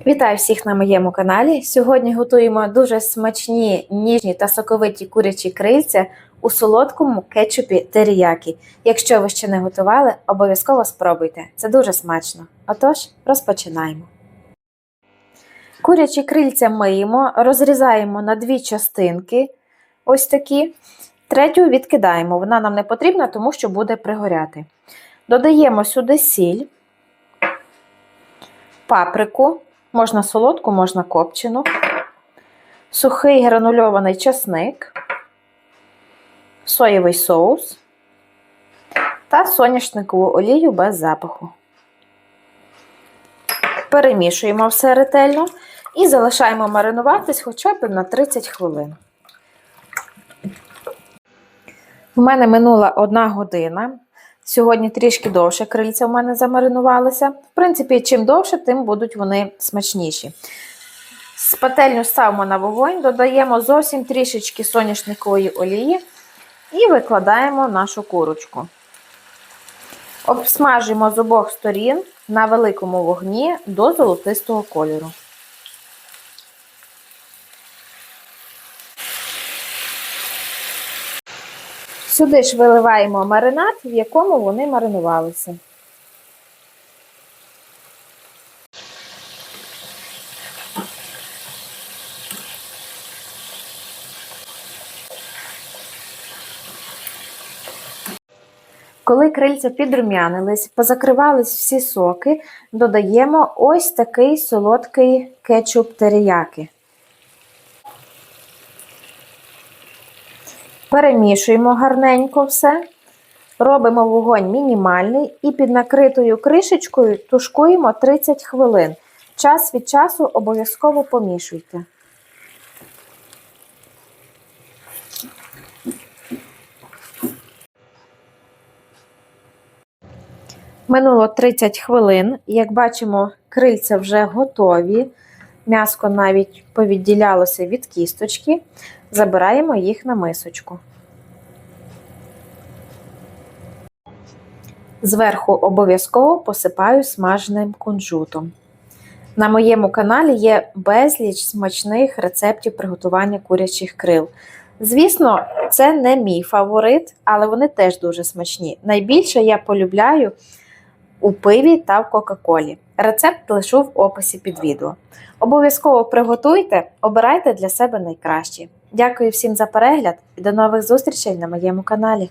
Вітаю всіх на моєму каналі. Сьогодні готуємо дуже смачні, ніжні та соковиті курячі крильця у солодкому кетчупі теріякі. Якщо ви ще не готували, обов'язково спробуйте. Це дуже смачно. Отож, розпочинаємо. Курячі крильця миємо, розрізаємо на дві частинки, ось такі. Третю відкидаємо, вона нам не потрібна, тому що буде пригоряти. Додаємо сюди сіль, паприку, можна солодку, можна копчену, сухий гранульований часник, соєвий соус та соняшникову олію без запаху. Перемішуємо все ретельно і залишаємо маринуватись хоча б на 30 хвилин. У мене минула 1 година. Сьогодні трішки довше крильця в мене замаринувалися. В принципі, чим довше, тим будуть вони смачніші. Пательню ставимо на вогонь, додаємо зовсім трішечки соняшникової олії і викладаємо нашу курочку. Обсмажимо з обох сторін на великому вогні до золотистого кольору. Сюди ж виливаємо маринад, в якому вони маринувалися. Коли крильця підрум'янились, позакривались всі соки, додаємо ось такий солодкий кетчуп теріякі. Перемішуємо гарненько все, робимо вогонь мінімальний і під накритою кришечкою тушкуємо 30 хвилин. Час від часу обов'язково помішуйте. Минуло 30 хвилин, як бачимо, крильця вже готові, м'яско навіть повідділялося від кісточки, забираємо їх на мисочку. Зверху обов'язково посипаю смаженим кунжутом. На моєму каналі є безліч смачних рецептів приготування курячих крил. Звісно, це не мій фаворит, але вони теж дуже смачні. Найбільше я полюбляю у пиві та в Кока-Колі. Рецепт лишу в описі під відео. Обов'язково приготуйте, обирайте для себе найкращі. Дякую всім за перегляд і до нових зустрічей на моєму каналі.